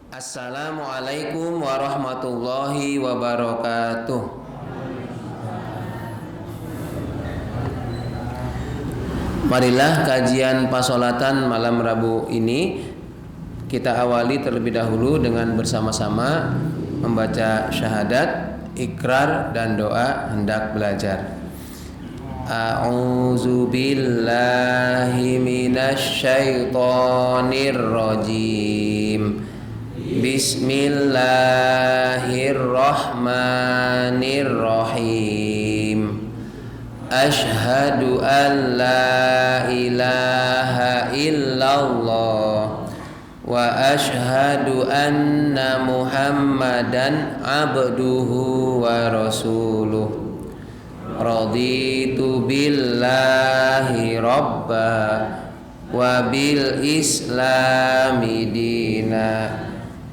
Assalamualaikum warahmatullahi wabarakatuh. Marilah kajian pasolatan malam Rabu ini kita awali terlebih dahulu dengan bersama-sama membaca syahadat, ikrar dan doa hendak belajar. A'udzu billahi minasy syaithanir rajim. Bismillahirrahmanirrahim. Asyhadu an la ilaha illallah wa asyhadu anna Muhammadan abduhu wa rasuluh. Raditu billahi rabba wa bil islami dina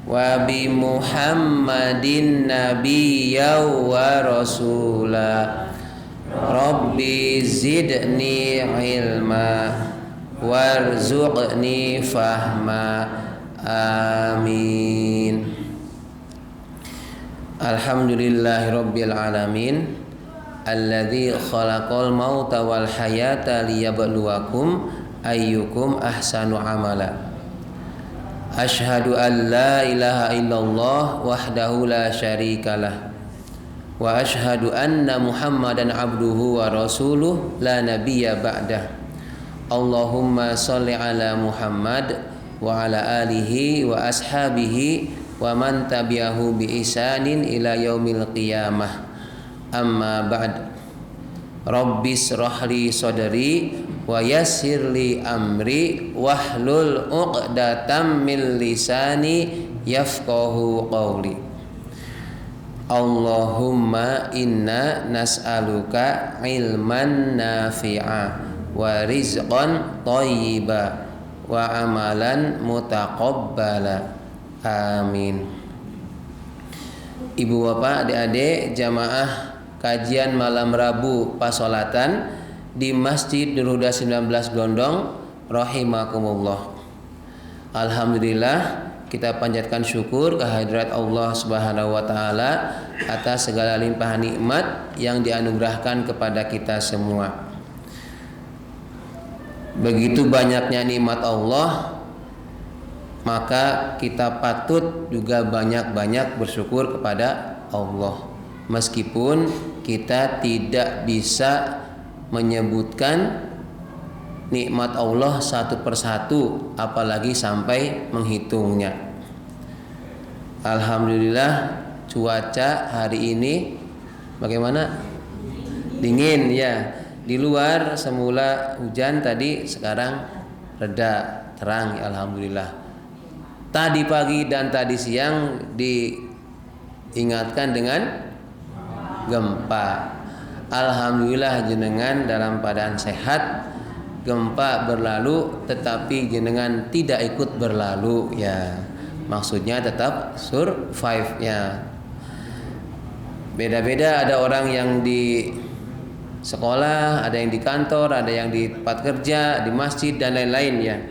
wa bi Muhammadin nabiyya wa rasula. Rabbi zidni ilma warzuqni fahma. Amin. Alhamdulillahi rabbil alamin, alladzi khalaqal mauta wal hayata liyabluwakum ayyukum ahsanu amala. Asyhadu an la ilaha illallah wahdahu la syarikalah wa asyhadu anna Muhammadan abduhu wa rasuluh la nabiyya ba'dah. Allahumma shalli ala Muhammad wa ala alihi wa ashabihi wa man tabi'ahu bi ihsanin ila yaumil qiyamah. Amma ba'd. Rabbis shrahli sadri wa yassirli amri wahlul 'uqdatam min lisani yafqahu qawli. Allahumma inna nas'aluka ilman nafi'a wa rizqan thayyiba wa amalan mutaqabbala. Amin. Ibu bapak adik-adik jamaah kajian malam Rabu pasolatan di Masjid Nurul Huda 19 Blondong rahimakumullah. Alhamdulillah, kita panjatkan syukur kehadirat Allah Subhanahu wa taala atas segala limpahan nikmat yang dianugerahkan kepada kita semua. Begitu banyaknya nikmat Allah, maka kita patut juga banyak-banyak bersyukur kepada Allah. Meskipun kita tidak bisa menyebutkan nikmat Allah satu persatu, apalagi sampai menghitungnya. Alhamdulillah, cuaca hari ini bagaimana? Dingin ya. Di luar semula hujan tadi, sekarang reda, terang ya, alhamdulillah. Tadi pagi dan tadi siang diingatkan dengan gempa. Alhamdulillah jenengan dalam keadaan sehat. Gempa berlalu tetapi jenengan tidak ikut berlalu ya. Maksudnya tetap survive ya. Beda-beda, ada orang yang di sekolah, ada yang di kantor, ada yang di tempat kerja, di masjid dan lain-lain ya.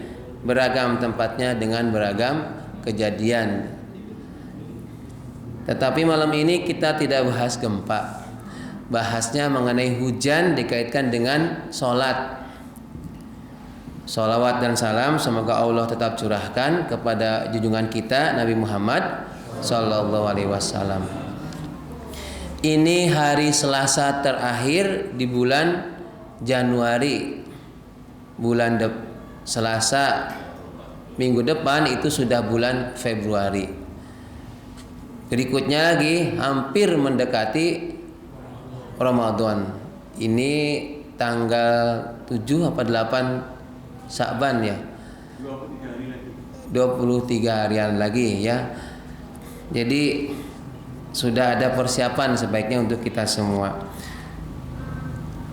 Beragam tempatnya dengan beragam kejadian. Tetapi malam ini kita tidak bahas gempa. Bahasnya mengenai hujan dikaitkan dengan sholat. Sholawat dan salam semoga Allah tetap curahkan kepada junjungan kita Nabi Muhammad sallallahu alaihi wasallam. Ini hari Selasa terakhir di bulan Januari. Selasa minggu depan itu sudah bulan Februari. Berikutnya lagi hampir mendekati Ramadan. Ini tanggal 7 apa 8 Sya'ban ya. 23 harian lagi ya. Jadi sudah ada persiapan sebaiknya untuk kita semua.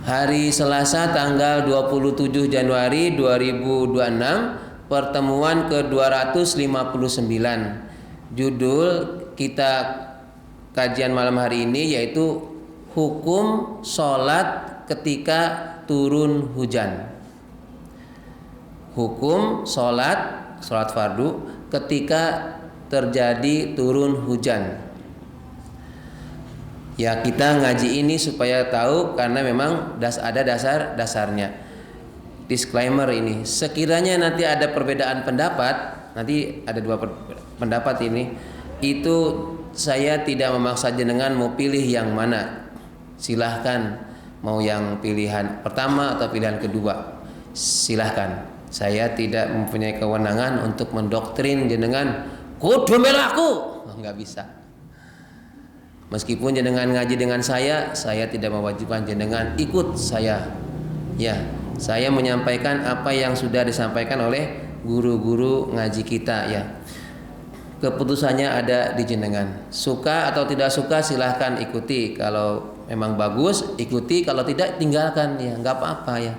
Hari Selasa tanggal 27 Januari 2026, pertemuan ke-259. Judul kita kajian malam hari ini yaitu hukum sholat ketika turun hujan. Hukum sholat fardu ketika terjadi turun hujan. Ya, kita ngaji ini supaya tahu karena memang ada dasar-dasarnya. Disclaimer ini, sekiranya nanti ada perbedaan pendapat, nanti ada dua pendapat ini, itu saya tidak memaksa jenengan mau pilih yang mana. Silahkan mau yang pilihan pertama atau pilihan kedua, silahkan. Saya tidak mempunyai kewenangan untuk mendoktrin jenengan kudu melaku, nggak bisa. Meskipun jenengan ngaji dengan saya tidak mewajibkan jenengan ikut saya. Ya, saya menyampaikan apa yang sudah disampaikan oleh guru-guru ngaji kita ya. Keputusannya ada di jenengan. Suka atau tidak suka silahkan ikuti. Kalau memang bagus ikuti, kalau tidak tinggalkan ya, nggak apa-apa ya.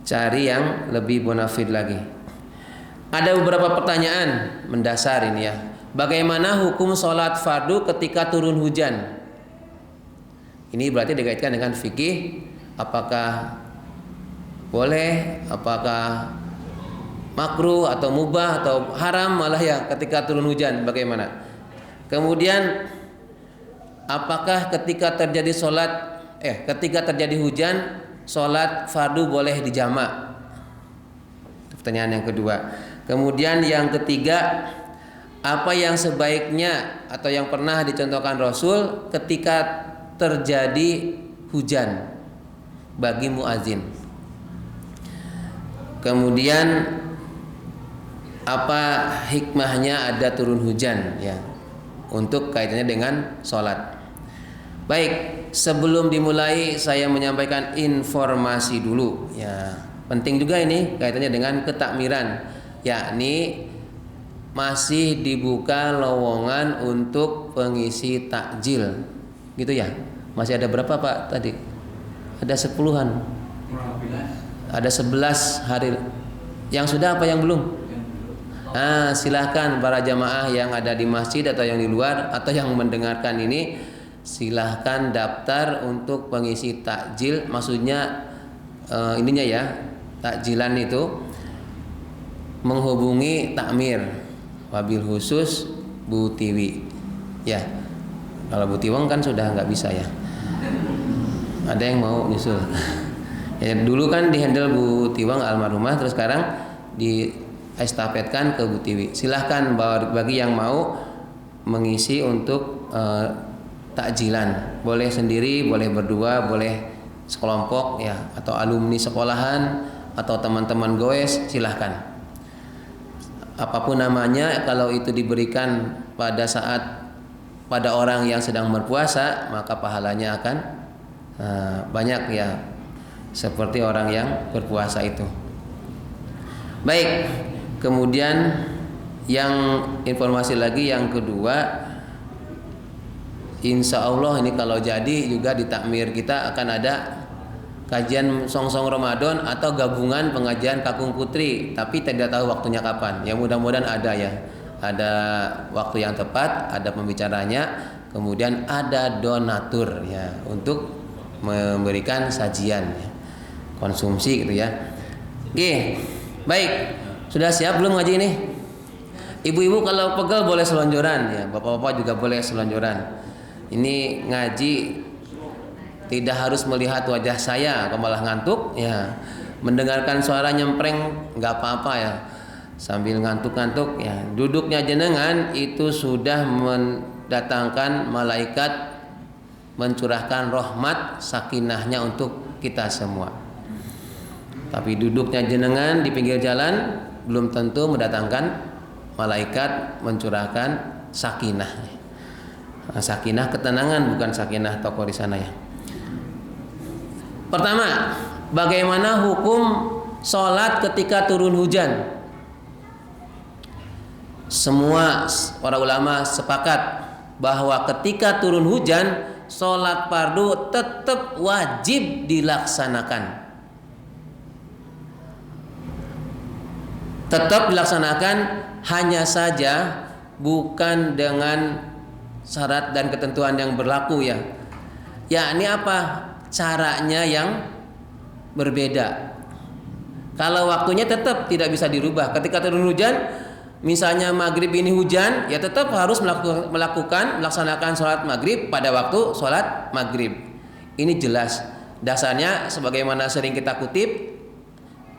Cari yang lebih bonafid lagi. Ada beberapa pertanyaan mendasar ini ya. Bagaimana hukum sholat fardu ketika turun hujan? Ini berarti dikaitkan dengan fikih. Apakah boleh, apakah makruh atau mubah atau haram malah ya ketika turun hujan, bagaimana? Kemudian apakah ketika terjadi hujan sholat fardu boleh dijamak? Pertanyaan yang kedua. Kemudian yang ketiga, apa yang sebaiknya atau yang pernah dicontohkan Rasul ketika terjadi hujan bagi muazin? Kemudian apa hikmahnya ada turun hujan ya untuk kaitannya dengan sholat? Baik, sebelum dimulai saya menyampaikan informasi dulu ya. Penting juga ini kaitannya dengan ketakmiran, yakni masih dibuka lowongan untuk pengisi takjil, gitu ya. Masih ada berapa Pak tadi? Ada 10-an. Ada 11 hari. Yang sudah apa yang belum? Silahkan para jamaah yang ada di masjid atau yang di luar atau yang mendengarkan ini, silahkan daftar untuk pengisi takjil. Maksudnya ininya ya, takjilan itu menghubungi takmir. Wabil khusus Bu Tiwi ya. Kalau Bu Tiwong kan sudah nggak bisa ya. Ada yang mau nyusul ya, dulu kan dihandle Bu Tiwong almarhumah, terus sekarang diestafetkan ke Bu Tiwi. Silahkan bagi yang mau mengisi untuk takjilan, boleh sendiri, boleh berdua, boleh sekelompok ya, atau alumni sekolahan atau teman-teman goes, silahkan. Apapun namanya, kalau itu diberikan pada orang yang sedang berpuasa, maka pahalanya akan banyak ya, seperti orang yang berpuasa itu. Baik, kemudian yang informasi lagi yang kedua, insya Allah ini kalau jadi juga di takmir kita akan ada kajian song-song Ramadan atau gabungan pengajian Kakung Putri, tapi tidak tahu waktunya kapan. Ya mudah-mudahan ada ya. Ada waktu yang tepat, ada pembicaranya, kemudian ada donatur ya untuk memberikan sajian ya, konsumsi gitu ya. Oke, baik. Sudah siap belum ngaji ini? Ibu-ibu kalau pegel boleh selonjoran ya, bapak-bapak juga boleh selonjoran. Ini ngaji tidak harus melihat wajah saya, kalau malah ngantuk ya. Mendengarkan suara nyempreng nggak apa-apa ya, sambil ngantuk-ngantuk ya. Duduknya jenengan itu sudah mendatangkan malaikat, mencurahkan rahmat sakinahnya untuk kita semua. Tapi duduknya jenengan di pinggir jalan belum tentu mendatangkan malaikat mencurahkan sakinah. Sakinah ketenangan, bukan sakinah toko di sana ya. Pertama, bagaimana hukum sholat ketika turun hujan? Semua para ulama sepakat bahwa ketika turun hujan, sholat fardu tetap wajib dilaksanakan. Tetap dilaksanakan, hanya saja bukan dengan syarat dan ketentuan yang berlaku ya. Yakni apa? Caranya yang berbeda. Kalau waktunya tetap tidak bisa dirubah. Ketika turun hujan, misalnya maghrib ini hujan, ya tetap harus melaksanakan sholat maghrib pada waktu sholat maghrib. Ini jelas. Dasarnya sebagaimana sering kita kutip,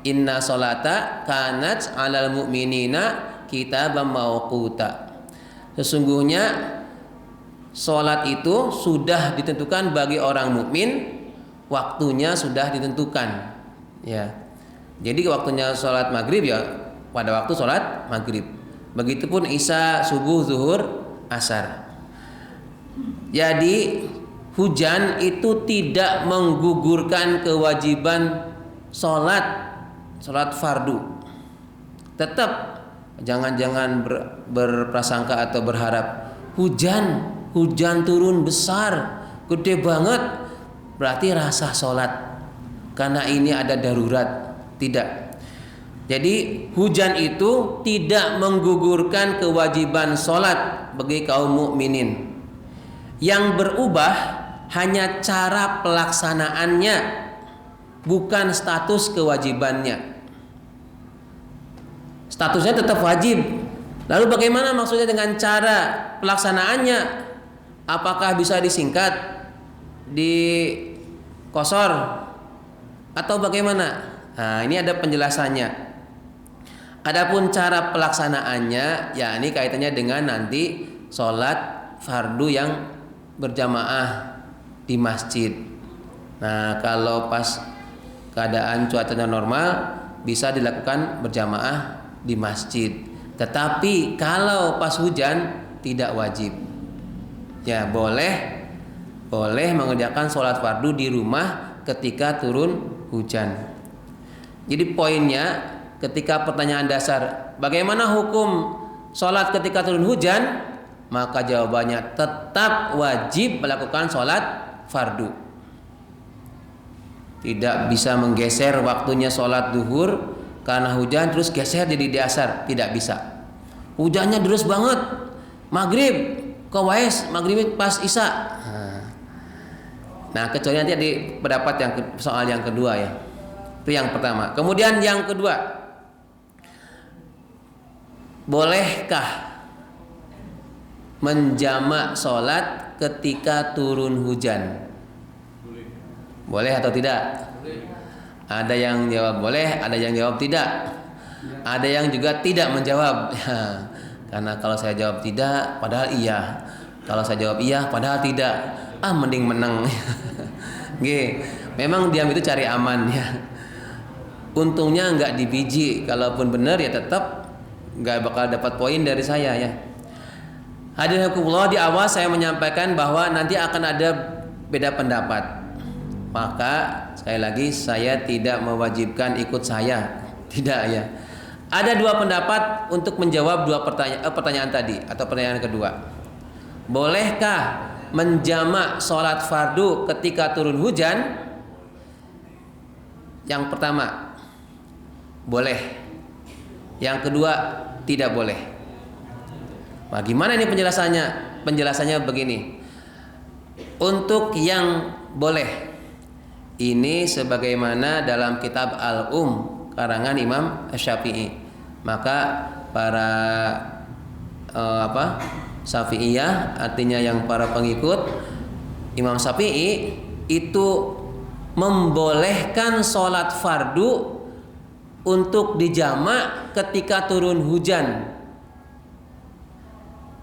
inna sholata kanat alal mu'minina kitaban mauquta. Sesungguhnya sholat itu sudah ditentukan bagi orang mukmin, waktunya sudah ditentukan. Ya. Jadi waktunya sholat maghrib ya pada waktu sholat maghrib. Begitupun isya, subuh, zuhur, asar. Jadi hujan itu tidak menggugurkan kewajiban sholat fardu. Tetap jangan berprasangka atau berharap hujan turun besar, gede banget, berarti rasa sholat karena ini ada darurat. Tidak. Jadi hujan itu tidak menggugurkan kewajiban sholat bagi kaum mukminin. Yang berubah hanya cara pelaksanaannya, bukan status kewajibannya. Statusnya tetap wajib. Lalu bagaimana maksudnya dengan cara pelaksanaannya? Apakah bisa disingkat, dikosor, atau bagaimana? Nah, ini ada penjelasannya. Adapun cara pelaksanaannya, ya ini kaitannya dengan nanti sholat fardu yang berjamaah di masjid. Nah, kalau pas keadaan cuacanya normal bisa dilakukan berjamaah di masjid. Tetapi kalau pas hujan tidak wajib. Ya, boleh mengerjakan sholat fardu di rumah ketika turun hujan. Jadi poinnya ketika pertanyaan dasar bagaimana hukum sholat ketika turun hujan, maka jawabannya tetap wajib melakukan sholat fardu. Tidak bisa menggeser waktunya sholat duhur karena hujan terus geser jadi di asar, tidak bisa. Hujannya deras banget, maghrib kewais, maghrib pas isya. Nah, kecuali nanti ada pendapat yang soal yang kedua ya. Itu yang pertama. Kemudian yang kedua, bolehkah menjamak sholat ketika turun hujan? Boleh atau tidak? Ada yang jawab boleh, ada yang jawab tidak. Ada yang juga tidak menjawab. Karena kalau saya jawab tidak, padahal iya. Kalau saya jawab iya, padahal tidak. Mending menang. Memang diam itu cari aman ya. Untungnya nggak dibiji. Kalaupun benar ya tetap nggak bakal dapat poin dari saya ya. Hadirin hakumullah, di awal saya menyampaikan bahwa nanti akan ada beda pendapat. Maka sekali lagi saya tidak mewajibkan ikut saya, tidak ya. Ada dua pendapat untuk menjawab dua pertanyaan tadi atau pertanyaan kedua. Bolehkah menjamak sholat fardu ketika turun hujan? Yang pertama, boleh. Yang kedua, tidak boleh. Bagaimana ini penjelasannya? Penjelasannya begini. Untuk yang boleh, ini sebagaimana dalam kitab Al-Um karangan Imam Syafi'i. Maka para Syafi'iyah, artinya yang para pengikut Imam Syafi'i itu membolehkan sholat fardu untuk dijamak ketika turun hujan,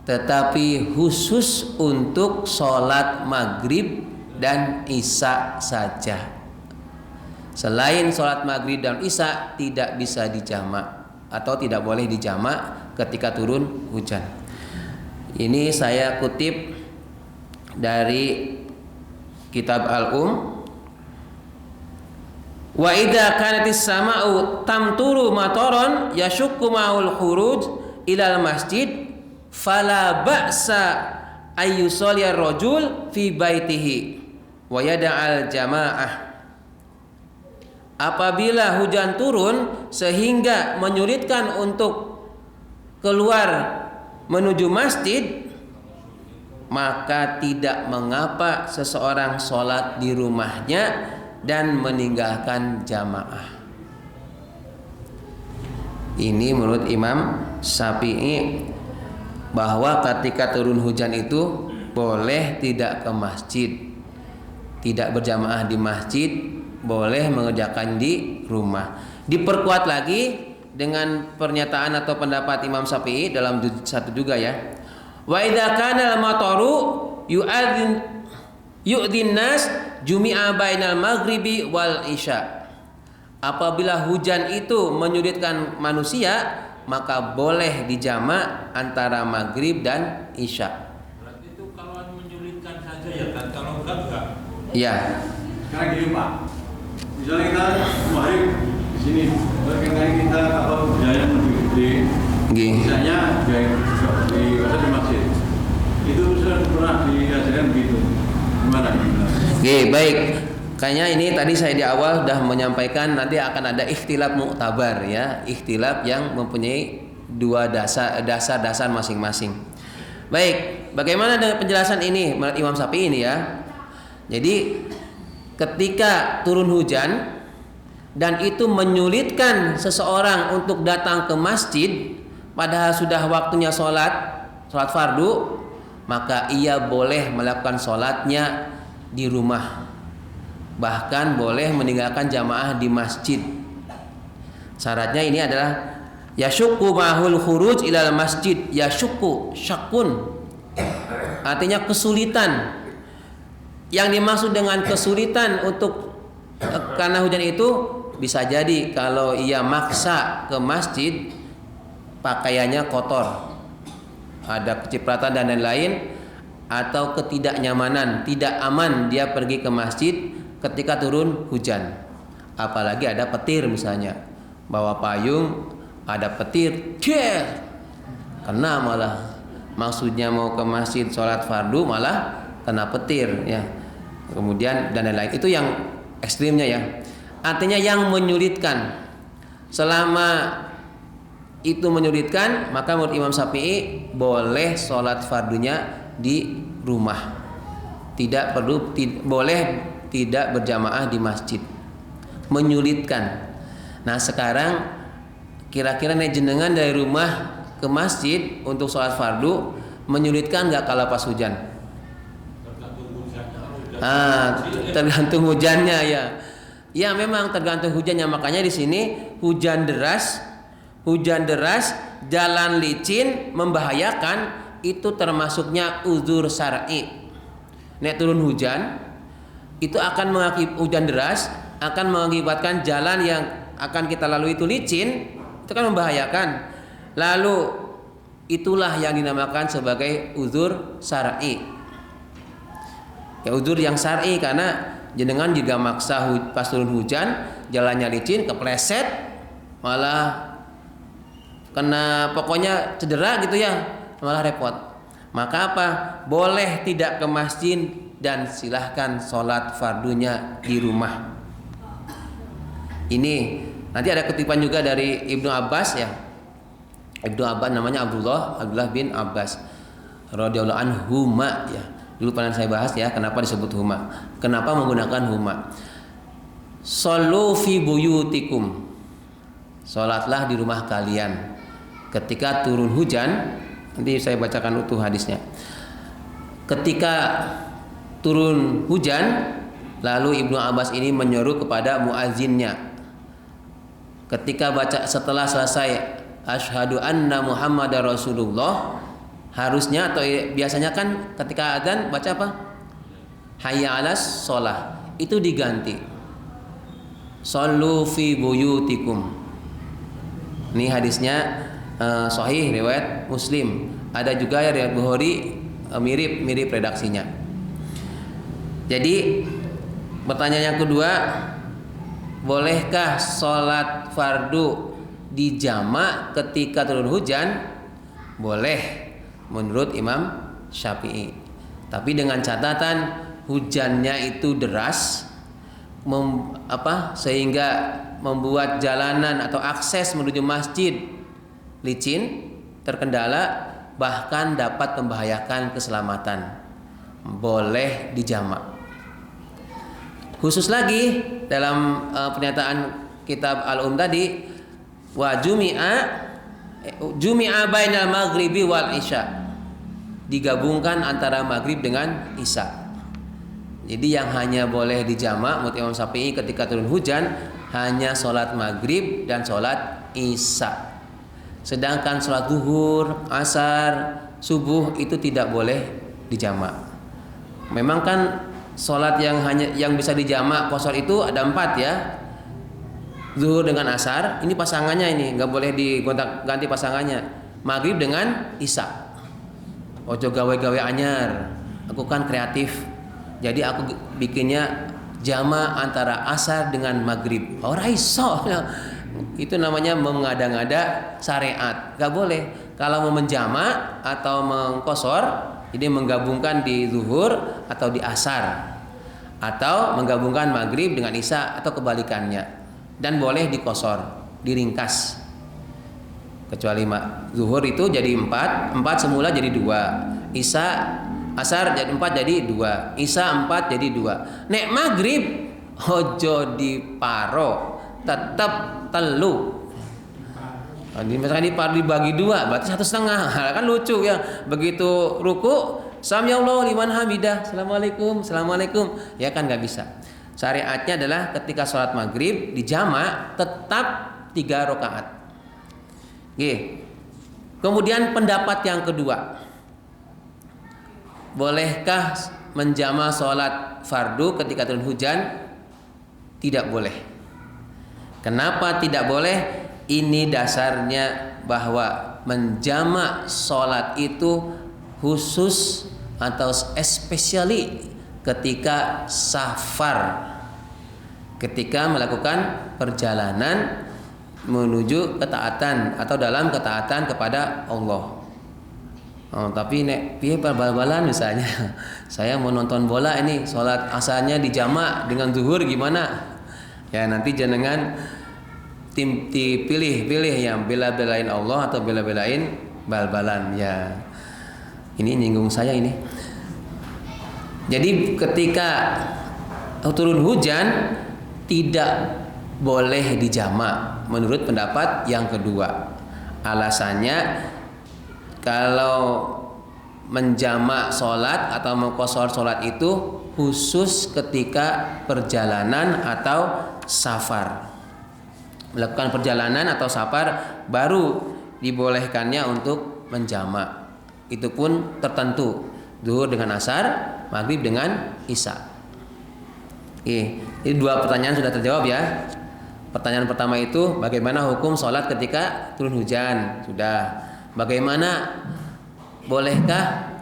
tetapi khusus untuk sholat maghrib dan isya saja. Selain sholat maghrib dan isya tidak bisa dijamak atau tidak boleh dijamak ketika turun hujan. Ini saya kutip dari kitab Al-Um. Wa idza kanatis sama'u tamturu mataran yashukku ma'ul khuruj ilal masjid fala ba'sa ayyusalli ar-rajul fi baitihi wa yada'al jamaah. Apabila hujan turun sehingga menyulitkan untuk keluar menuju masjid, maka tidak mengapa seseorang sholat di rumahnya dan meninggalkan jamaah. Ini menurut Imam Syafi'i, bahwa ketika turun hujan itu boleh tidak ke masjid, tidak berjamaah di masjid, boleh mengerjakan di rumah. Diperkuat lagi dengan pernyataan atau pendapat Imam Syafi'i dalam juz 1 juga ya. Wa idza kana al-mataru yu'dhin nas jumi'a bainal maghribi wal isya. Apabila hujan itu menyulitkan manusia, maka boleh dijamak antara maghrib dan isya. Berarti itu kalau menyulitkan saja ya kan, kalau enggak. Ya. Sekarang gini Pak, misalnya kita maghrib di sini, berkali kita kapal budaya lebih gede, misalnya di masjid, itu sudah pernah diajarkan begitu. Gimana? Oke, baik. Kayaknya ini tadi saya di awal sudah menyampaikan nanti akan ada ikhtilaf muktabar ya, ikhtilaf yang mempunyai dua dasar masing-masing. Baik, bagaimana dengan penjelasan ini menurut Imam Syafi'i ini ya? Jadi ketika turun hujan dan itu menyulitkan seseorang untuk datang ke masjid padahal sudah waktunya sholat fardu, maka ia boleh melakukan sholatnya di rumah. Bahkan boleh meninggalkan jamaah di masjid. Syaratnya ini adalah yasyukku mahul khuruj ilal masjid. Yasyukku syakun, artinya kesulitan. Yang dimaksud dengan kesulitan untuk karena hujan itu bisa jadi kalau ia maksa ke masjid pakaiannya kotor, ada kecipratan dan lain-lain, atau ketidaknyamanan, tidak aman dia pergi ke masjid ketika turun hujan. Apalagi ada petir misalnya, bawa payung, ada petir, kena malah. Maksudnya mau ke masjid sholat fardu malah kena petir ya. Kemudian dan lain-lain. Itu yang ekstrimnya ya. Artinya yang menyulitkan. Selama itu menyulitkan, maka menurut Imam Syafi'i boleh sholat fardunya di rumah. Boleh tidak berjamaah di masjid. Menyulitkan. Nah sekarang kira-kira nih jenengan dari rumah ke masjid untuk sholat fardu menyulitkan nggak kalau pas hujan? Tergantung hujannya ya. Ya memang tergantung hujannya, makanya di sini hujan deras, jalan licin membahayakan, itu termasuknya uzur syar'i. Nek turun hujan itu akan hujan deras akan mengakibatkan jalan yang akan kita lalui itu licin, itu kan membahayakan. Lalu itulah yang dinamakan sebagai uzur syar'i. Ya uzur yang syar'i karena jenengan juga maksa pas turun hujan, jalannya licin, kepleset, malah kena pokoknya cedera gitu ya, malah repot. Maka apa? Boleh tidak ke masjid dan silahkan sholat fardunya di rumah. Ini nanti ada kutipan juga dari Ibnu Abbas ya. Ibnu Abbas namanya Abdullah bin Abbas radhiyallahu anhuma ya. Dulu pernah saya bahas ya, kenapa disebut huma? Kenapa menggunakan huma? Shollu fi buyutikum. Salatlah di rumah kalian ketika turun hujan. Nanti saya bacakan utuh hadisnya. Ketika turun hujan, lalu Ibnu Abbas ini menyuruh kepada muazzinnya. Ketika setelah selesai asyhadu anna Muhammadar Rasulullah, harusnya atau biasanya kan ketika adzan baca apa? Hayya 'alas shalah. Itu diganti shollu fi buyutikum. Ini hadisnya sahih riwayat Muslim. Ada juga riwayat Bukhari, mirip redaksinya. Jadi pertanyaan yang kedua, bolehkah sholat fardu dijamak ketika turun hujan? Boleh menurut Imam Syafi'i. Tapi dengan catatan hujannya itu deras, sehingga membuat jalanan atau akses menuju masjid licin, terkendala, bahkan dapat membahayakan keselamatan. Boleh dijamak. Khusus lagi dalam pernyataan kitab Al-Um tadi, Wa jumi'a bainal maghribi wal isya. Digabungkan antara maghrib dengan isya. Jadi yang hanya boleh dijamak menurut Imam Syafi'i ketika turun hujan hanya sholat maghrib dan sholat isya. Sedangkan sholat zuhur, asar, subuh itu tidak boleh dijamak. Memang kan sholat yang bisa dijamak qashar itu ada 4 ya. Zuhur dengan asar, ini pasangannya ini nggak boleh diganti pasangannya. Maghrib dengan isya. Ojo gawe-gawe anyar. Aku kan kreatif. Jadi aku bikinnya jama antara asar dengan maghrib. Ora iso. Itu namanya mengada-ngada syariat. Gak boleh. Kalau mau menjama atau mengqashar, jadi menggabungkan di zuhur atau di asar, atau menggabungkan maghrib dengan isya atau kebalikannya. Dan boleh diqashar, diringkas. Kecuali zuhur itu jadi 4 semula jadi 2. Isya asar jadi 4 jadi 2. Isya 4 jadi 2. Nek maghrib ojo diparo, tetap telu. Misalkan dibagi 2 berarti 1,5. Kan lucu ya. Begitu ruku, sami Allahu liman hamidah, assalamualaikum. Ya kan nggak bisa. Syariatnya adalah ketika sholat maghrib dijamak tetap 3 rakaat. Kemudian pendapat yang kedua, bolehkah menjama sholat fardu ketika turun hujan? Tidak boleh. Kenapa tidak boleh? Ini dasarnya bahwa menjama sholat itu khusus atau especially ketika safar, ketika melakukan perjalanan menuju ketaatan atau dalam ketaatan kepada Allah. Tapi nek piye bal-balan misalnya, saya mau nonton bola ini, sholat asarnya dijamak dengan zuhur gimana? Ya nanti jenengan pilih yang bela-belain Allah atau bela-belain bal-balan ya. Ini nyinggung saya ini. Jadi ketika turun hujan tidak boleh dijamak menurut pendapat yang kedua. Alasannya kalau menjamak sholat atau mengqashar sholat itu khusus ketika perjalanan atau safar. Melakukan perjalanan atau safar baru dibolehkannya untuk menjamak. Itu pun tertentu. Zuhur dengan asar, maghrib dengan isya. Ini 2 pertanyaan sudah terjawab ya. Pertanyaan pertama itu bagaimana hukum sholat ketika turun hujan? Sudah. Bagaimana bolehkah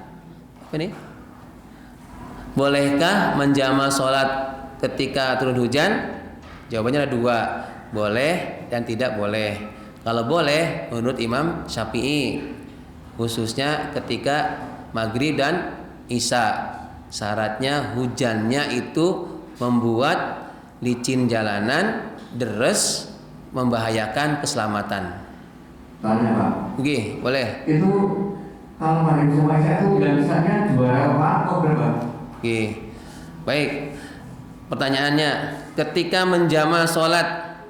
bolehkah menjama sholat ketika turun hujan? Jawabannya ada 2, boleh dan tidak boleh. Kalau boleh menurut Imam Syafi'i, khususnya ketika maghrib dan isya. Syaratnya hujannya itu membuat licin jalanan, deres, membahayakan keselamatan. Tanya Pak. Oke, boleh. Itu kalau maghrib sama isya itu biasanya 2 rakaat atau berapa? Oke, baik. Pertanyaannya, ketika menjama sholat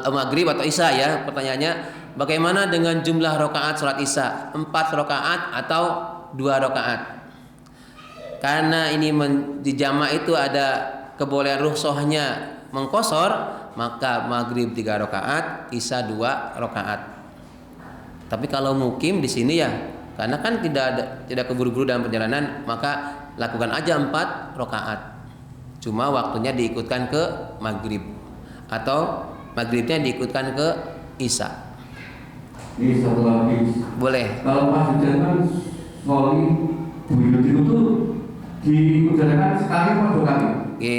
maghrib atau isya ya, pertanyaannya bagaimana dengan jumlah rakaat sholat isya? 4 rakaat atau 2 rakaat? Karena ini dijama itu ada kebolehan rukhsahnya mengqashar, maka maghrib 3 rakaat, isya 2 rakaat. Tapi kalau mukim di sini ya, karena kan tidak keburu-buru dalam perjalanan, maka lakukan aja 4 rakaat. Cuma waktunya diikutkan ke maghrib atau maghribnya diikutkan ke isya. Ini satu lagi. Boleh. Kalau pas hujan kan voli buyut itu diujarkan sekali atau 2 kali? Oke.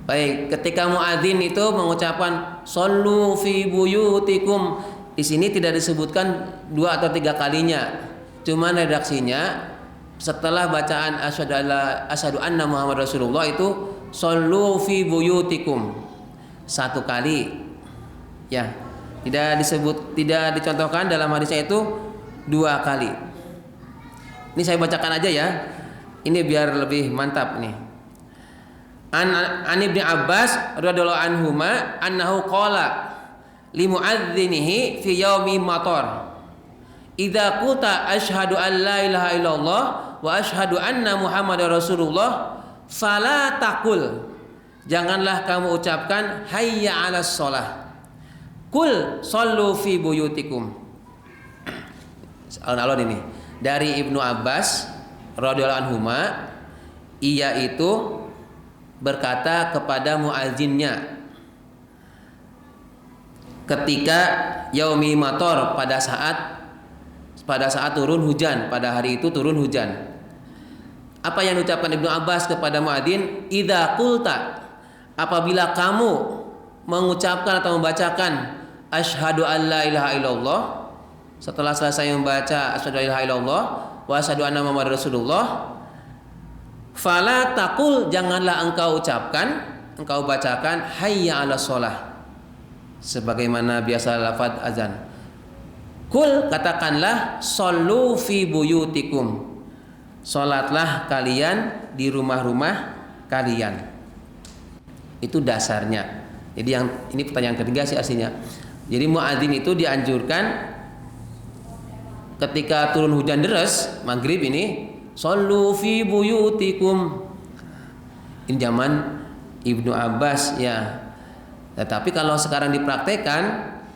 Baik, ketika muadzin itu mengucapkan shollu fi buyutikum, di sini tidak disebutkan 2 atau 3 kalinya. Cuman redaksinya setelah bacaan asyhadu anna Muhammad Rasulullah itu shollu fi buyutikum 1 kali. Ya. Tidak dicontohkan dalam hadisnya itu 2 kali. Ini saya bacakan aja ya. Ini biar lebih mantap nih. An Ibnu Abbas radhiyallahu anhuma annahu qala li muadzinihi fi yaumi matar. Idza qulta asyhadu an la ilaha illallah wa asyhadu anna Muhammadar Rasulullah fala taqul. Janganlah kamu ucapkan hayya 'alas shalah. Qul shallu fi buyutikum. Alon-alon ini dari Ibnu Abbas radhiyallahu anhuma, ia itu berkata kepada muazzinnya ketika yaumi matar, pada saat turun hujan, pada hari itu turun hujan. Apa yang diucapkan Ibnu Abbas kepada muadzin? Idza qulta, apabila kamu mengucapkan atau membacakan asyhadu an la ilaha illallah, setelah selesai membaca asyhadu an la ilaha illallah wa asyhadu anna Muhammadar Rasulullah, fala taqul, janganlah engkau ucapkan, engkau bacakan hayya 'alas shalah sebagaimana biasa lafaz azan. Kul, katakanlah shallu fi buyutikum, salatlah kalian di rumah-rumah kalian. Itu dasarnya. Jadi yang ini pertanyaan ketiga sih aslinya. Jadi muadzin itu dianjurkan ketika turun hujan deras maghrib ini, shallu fi buyutikum. Ini zaman Ibnu Abbas ya. Tetapi kalau sekarang dipraktekkan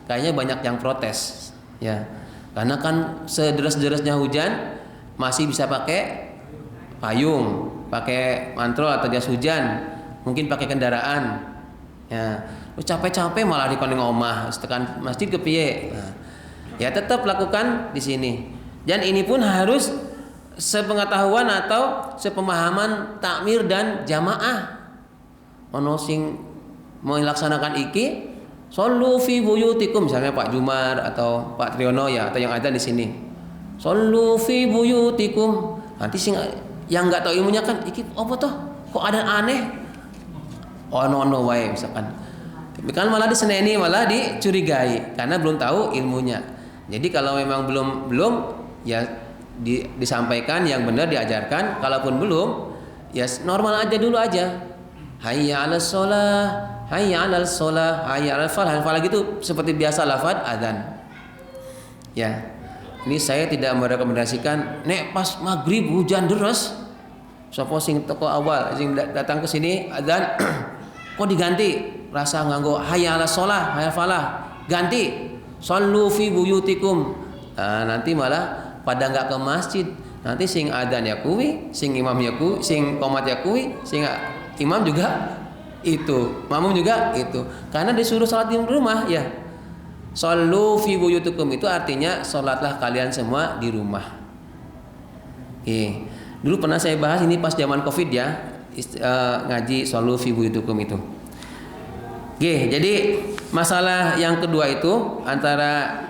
kayaknya banyak yang protes ya. Karena kan sederas-derasnya hujan masih bisa pakai payung, pakai mantrol atau jas hujan, mungkin pakai kendaraan. Ya, capek-capek malah di koning omah, tekan masjid ke piye. Nah, ya tetap lakukan di sini. Dan ini pun harus sepengetahuan atau sepemahaman takmir dan jamaah. Ono sing mau melaksanakan iki, shallu fi buyutikum, misalnya Pak Jumar atau Pak Triyono ya, atau yang ada di sini. Shallu fi buyutikum. Nanti sing yang nggak tahu ilmunya kan iki apa toh? Kok ada aneh? Ono wae misalkan. Tapi kan malah diseneni, malah dicurigai karena belum tahu ilmunya. Jadi kalau memang belum ya disampaikan yang benar, diajarkan. Kalaupun belum, ya normal aja dulu aja. Hayya 'alas shalah, hayya 'alas shalah, hayya 'alal falah. Falah gitu seperti biasa lafaz adzan. Ya. Ini saya tidak merekomendasikan nek pas maghrib hujan deras. Sapa sing teko awal sing datang ke sini adzan kok diganti rasa nganggo hayya 'alas shalah, hayya falah. Ganti shallu fi buyutikum. Nanti malah pada enggak ke masjid. Nanti sing adzan ya kuwi, sing imam ya kuwi, sing qomat ya kuwi, sing imam juga itu, makmum juga itu. Karena disuruh salat di rumah ya. Shallu fi buyutikum itu artinya salatlah kalian semua di rumah. Oke. Dulu pernah saya bahas ini pas zaman Covid ya, ngaji shallu fi buyutikum itu. Oke, jadi masalah yang kedua itu antara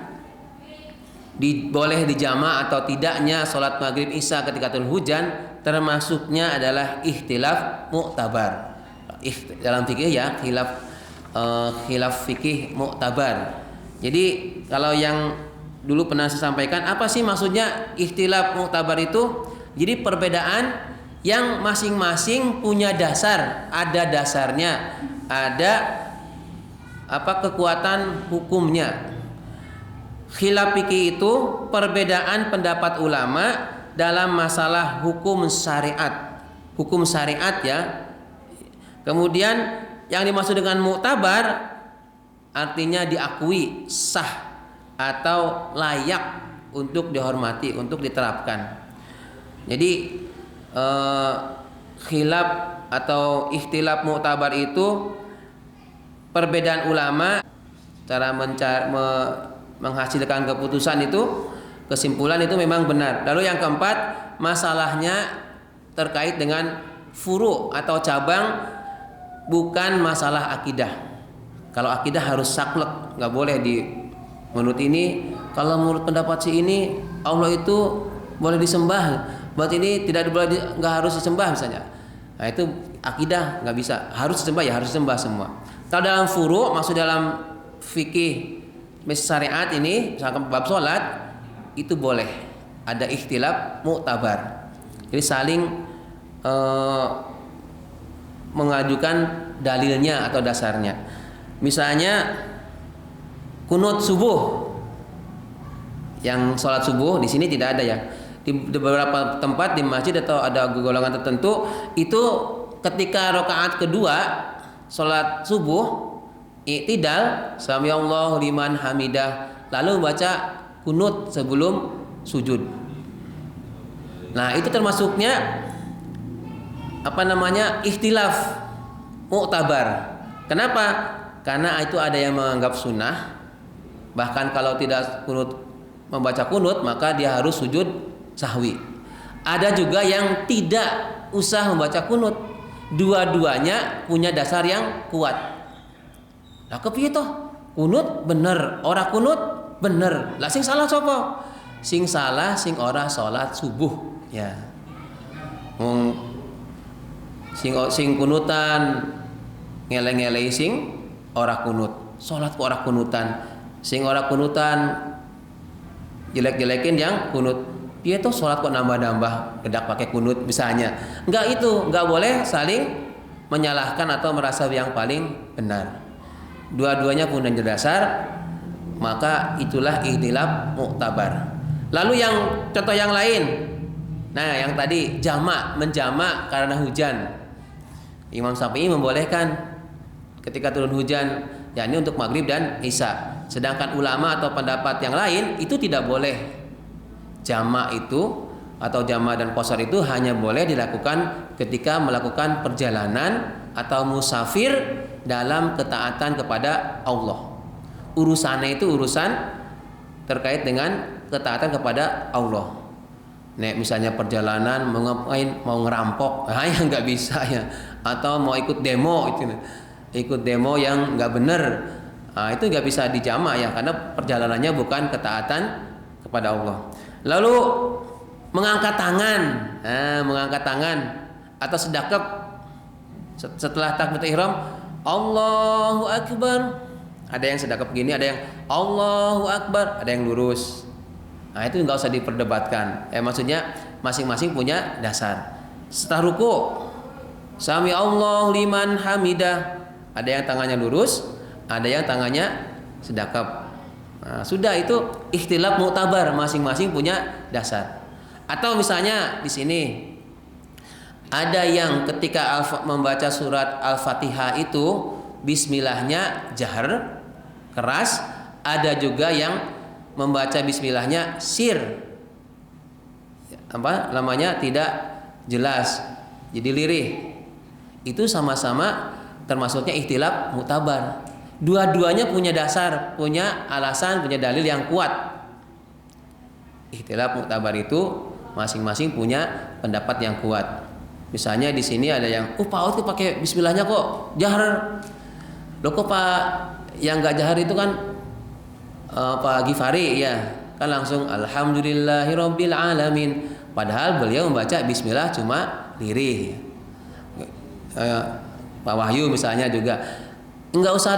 boleh dijama' atau tidaknya salat maghrib isya ketika turun hujan, termasuknya adalah ikhtilaf mu'tabar. Dalam fikih ya, khilaf fikih mu'tabar. Jadi kalau yang dulu pernah saya sampaikan, apa sih maksudnya ikhtilaf mu'tabar itu? Jadi perbedaan yang masing-masing punya dasar, ada dasarnya, ada kekuatan hukumnya. Khilaf fikih itu perbedaan pendapat ulama dalam masalah hukum syariat. Hukum syariat ya. Kemudian yang dimaksud dengan mu'tabar artinya diakui, sah atau layak untuk dihormati, untuk diterapkan. Jadi khilaf atau ikhtilaf mu'tabar itu perbedaan ulama cara menghasilkan keputusan itu, kesimpulan itu memang benar. Lalu yang keempat, masalahnya terkait dengan furu' atau cabang, bukan masalah akidah. Kalau akidah harus saklek, nggak boleh menurut ini. Kalau menurut pendapat si ini Allah itu boleh disembah, buat ini nggak harus disembah misalnya. Nah itu akidah nggak bisa, harus disembah ya harus disembah semua. Kalau dalam furu', maksud dalam fikih syariat ini, misalkan bab sholat, itu boleh ada ikhtilaf mu'tabar. Jadi saling mengajukan dalilnya atau dasarnya. Misalnya kunut subuh. Yang sholat subuh di sini tidak ada ya. Di beberapa tempat di masjid atau ada golongan tertentu itu ketika rakaat kedua sholat subuh i'tidal sami Allahu liman hamidah lalu baca kunut sebelum sujud. Nah, itu termasuknya ikhtilaf mu'tabar. Kenapa? Karena itu ada yang menganggap sunnah. Bahkan kalau tidak membaca kunut maka dia harus sujud sahwi. Ada juga yang tidak usah membaca kunut. Dua-duanya punya dasar yang kuat. Lah kepiye toh? Kunut bener, ora kunut bener. Lah sing salah sapa? Sing salah sing ora salat subuh, ya. Sing kunutan ngeleng-ngelei sing ora kunut. Salat kok ora kunutan. Sing ora kunutan jelek-jelekin yang kunut. Piye toh salat kok nambah-nambah gedak pakai kunut misalnya. Enggak boleh saling menyalahkan atau merasa yang paling benar. Dua-duanya punya dasar, maka itulah ikhtilaf mu'tabar. Lalu yang contoh yang lain. Nah, yang tadi menjamak karena hujan. Imam Syafi'i membolehkan ketika turun hujan, yakni untuk maghrib dan isya. Sedangkan ulama atau pendapat yang lain itu tidak boleh. Jamak itu atau jamak dan qashar itu hanya boleh dilakukan ketika melakukan perjalanan atau musafir dalam ketaatan kepada Allah. Urusannya itu urusan terkait dengan ketaatan kepada Allah. Nek misalnya perjalanan mau ngerampok, yang nggak bisa ya. Atau mau ikut demo yang nggak benar, itu nggak bisa dijamak ya, karena perjalanannya bukan ketaatan kepada Allah. Lalu mengangkat tangan atau sedekap setelah takbiratul ihram, Allahu Akbar. Ada yang sedekap begini, ada yang Allahu Akbar, ada yang lurus. Nah, itu nggak usah diperdebatkan. Maksudnya masing-masing punya dasar. Setelah ruku, sami Allahu liman hamidah. Ada yang tangannya lurus, ada yang tangannya sedekap. Nah, sudah itu ikhtilaf mu'tabar, masing-masing punya dasar. Atau misalnya di sini ada yang ketika membaca surat Al-Fatihah itu bismillahnya jahar keras, ada juga yang membaca bismillahnya sir. Tidak jelas, jadi lirih. Itu sama-sama termasuknya ikhtilaf mu'tabar. Dua-duanya punya dasar, punya alasan, punya dalil yang kuat. Ikhtilaf mu'tabar itu masing-masing punya pendapat yang kuat. Misalnya di sini ada yang, Pak Out pakai bismillahnya kok jahar. Loh kok Pak yang nggak jahar itu kan Pak Ghifari ya, kan langsung alhamdulillahirabbil alamin. Padahal beliau membaca bismillah cuma lirih. Pak Wahyu misalnya juga enggak usah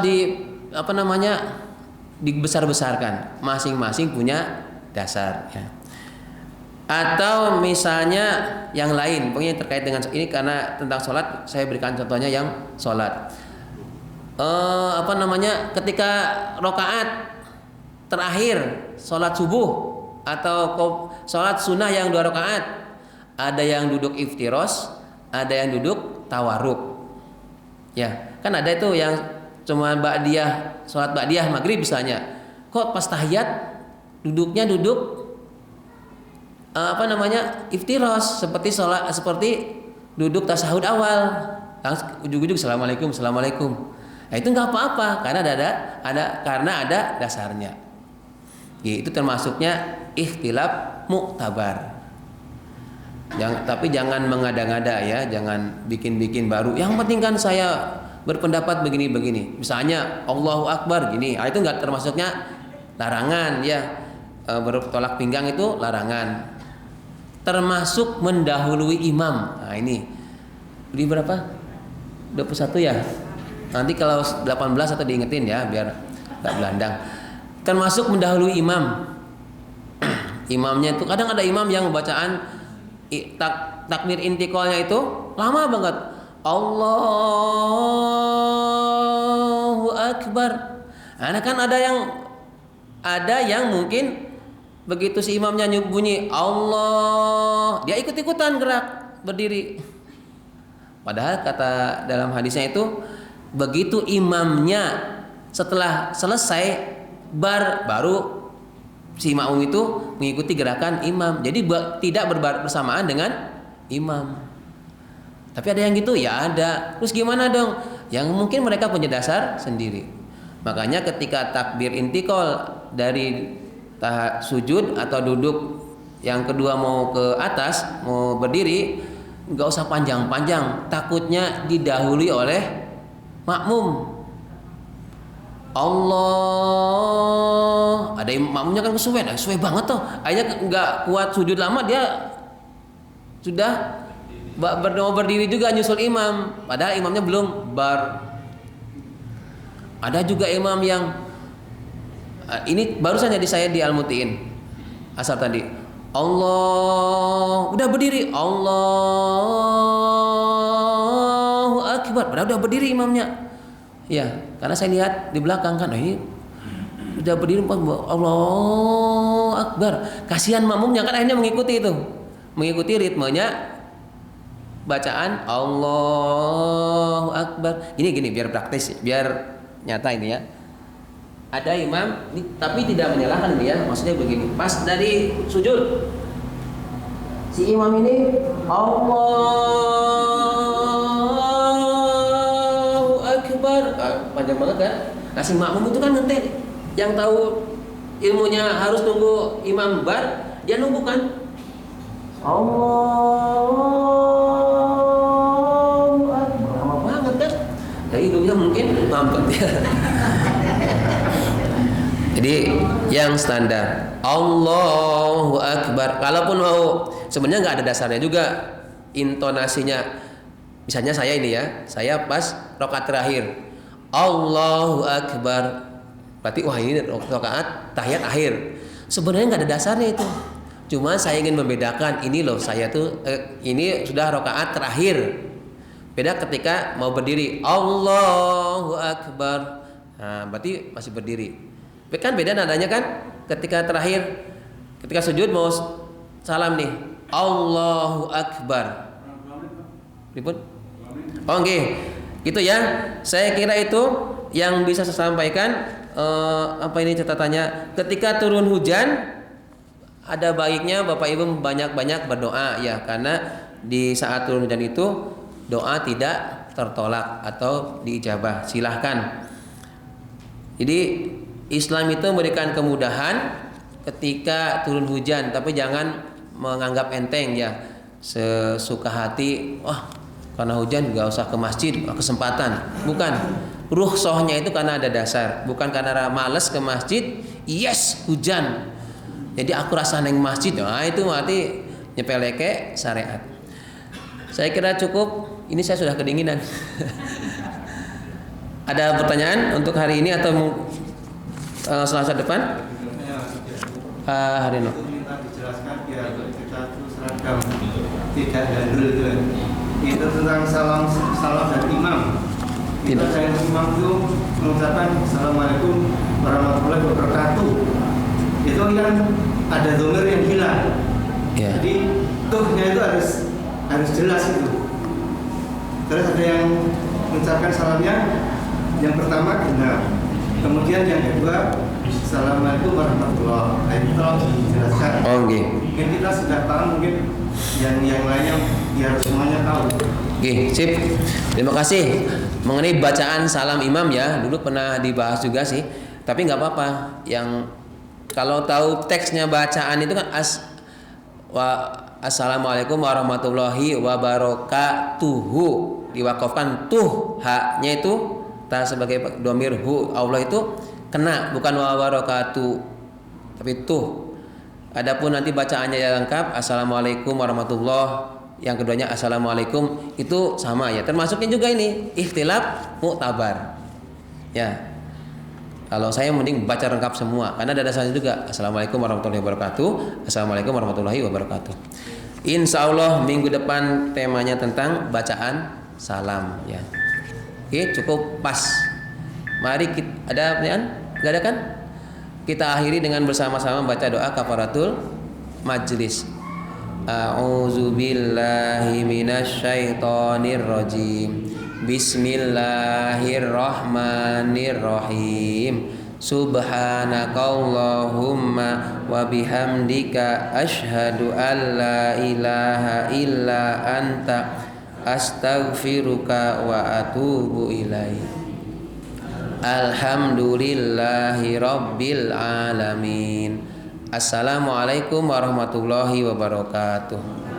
dibesar-besarkan. Masing-masing punya dasar ya. Atau misalnya yang lain, pokoknya terkait dengan ini karena tentang sholat, saya berikan contohnya yang sholat. Ketika rakaat terakhir sholat subuh atau sholat sunnah yang 2 rakaat, ada yang duduk iftiros, ada yang duduk tawarruk. Ya, kan ada itu yang cuma ba'diyah, sholat ba'diyah maghrib misalnya. Kok pas tahiyat duduknya duduk iftiros, seperti duduk tasahud awal, langsung ujug-ujug assalamualaikum. Nah, itu nggak apa-apa karena ada dasarnya. Itu termasuknya ikhtilaf mu'tabar. Tapi jangan mengada-ngada ya, jangan bikin-bikin baru. Yang penting kan saya berpendapat begini-begini. Misalnya Allahu Akbar gini, itu nggak termasuknya larangan ya. Bertolak pinggang itu larangan. Termasuk mendahului imam. Nah ini beli berapa? 21 ya. Nanti kalau 18 atau diingetin ya biar nggak belandang. Termasuk mendahului imam. Imamnya itu kadang ada imam yang bacaan takbir intiqalnya itu lama banget. Allahu Akbar. Nah kan ada yang Ada yang mungkin begitu si imamnya bunyi Allah, dia ikut-ikutan gerak berdiri. Padahal kata dalam hadisnya itu begitu imamnya setelah selesai baru si makmum itu mengikuti gerakan imam. Jadi tidak bersamaan dengan imam. Tapi ada yang gitu? Ya ada. Terus gimana dong? Yang mungkin mereka punya dasar sendiri. Makanya ketika takbir intikal dari sujud atau duduk yang kedua mau ke atas, mau berdiri, nggak usah panjang-panjang, takutnya didahului oleh makmum. Allah, ada makmumnya kan kesuwen banget tuh, akhirnya nggak kuat sujud lama, dia sudah mau berdiri juga nyusul imam, padahal imamnya belum bar. Ada juga imam yang ini barusan jadi saya di Al-Mutiin asal tadi, Allah udah berdiri, Allahu Akbar, padahal udah berdiri imamnya. Ya, karena saya lihat di belakang kan, ini udah berdiri Allahu Akbar. Kasihan makmumnya kan akhirnya mengikuti itu, mengikuti ritmenya bacaan Allahu Akbar. Ini gini biar praktis, biar nyata ini ya. Ada imam tapi tidak menyalahkan dia, maksudnya begini, pas dari sujud si imam ini Allahu Akbar, panjang banget kan. Nah si makmum itu kan nanti yang tahu ilmunya harus tunggu imam bar, dia nunggu kan Allahu Akbar, lama banget kan. Dari hidungnya mungkin mampet ya. Jadi yang standar Allahu Akbar. Kalaupun mau sebenarnya nggak ada dasarnya juga intonasinya. Misalnya saya ini ya, saya pas rakaat terakhir Allahu Akbar, berarti wah ini rakaat tahiyat akhir. Sebenarnya nggak ada dasarnya itu. Cuma saya ingin membedakan ini loh, saya tuh ini sudah rakaat terakhir. Beda ketika mau berdiri Allahu Akbar. Nah, berarti masih berdiri. Kan beda nadanya kan, ketika terakhir, ketika sujud mau salam nih Allahu Akbar. Ribut? Oh oke, gitu ya. Saya kira itu yang bisa saya sampaikan. Apa ini catatannya? Ketika turun hujan, ada baiknya Bapak Ibu banyak-banyak berdoa ya, karena di saat turun hujan itu doa tidak tertolak atau diijabah. Silahkan. Jadi Islam itu memberikan kemudahan ketika turun hujan, tapi jangan menganggap enteng ya, sesuka hati. Wah, karena hujan nggak usah ke masjid, kesempatan. Bukan. Rukhsahnya itu karena ada dasar, bukan karena malas ke masjid. Yes, hujan. Jadi aku rasa neng masjid. Nah, itu berarti nyepeleke syariat. Saya kira cukup. Ini saya sudah kedinginan. Ada pertanyaan untuk hari ini atau Selasa depan? Hari ini. Minta dijelaskan biar kita terus seragam, tidak handal itu. Itu tentang salam dari imam. Kita dari imam itu mengucapkan Assalamualaikum warahmatullahi wabarakatuh. Itu yang ada dhamir yang hilang. Ya. Jadi tuhnya itu harus jelas itu. Terus ada yang mengucapkan salamnya yang pertama benar. Kemudian yang kedua, Assalamualaikum warahmatullahi wabarakatuh. Nah, itu tolong dijelaskan. Oh, okay. Mungkin kita sudah tahu, mungkin yang lainnya biar semuanya tahu. Oke, sip. Terima kasih. Mengenai bacaan salam imam ya, dulu pernah dibahas juga sih. Tapi nggak apa-apa. Yang kalau tahu teksnya bacaan itu kan Assalamualaikum warahmatullahi wabarakatuh. Diwakafkan tuh, haknya itu sebagai domir hu, Allah itu kena, bukan wa barakatuh tapi tuh. Adapun nanti bacaannya yang lengkap Assalamualaikum warahmatullah, yang keduanya Assalamualaikum, itu sama ya, termasuknya juga ini ikhtilaf mu'tabar ya. Kalau saya mending baca lengkap semua karena ada dasarnya juga. Assalamualaikum warahmatullahi wabarakatuh, Assalamualaikum warahmatullahi wabarakatuh. Insya Allah minggu depan temanya tentang bacaan salam ya. Oke, cukup pas. Mari kita, ada pertanyaan? Gak ada kan? Kita akhiri dengan bersama-sama baca doa kafaratul majlis. A'udzu billahi minasyaitonir rajim. Bismillahirrahmanirrahim. Subhanakallahumma wa bihamdika asyhadu an la ilaha illa anta astaghfiruka wa atubu ilaik. Alhamdulillahi rabbil alamin. Assalamualaikum warahmatullahi wabarakatuh.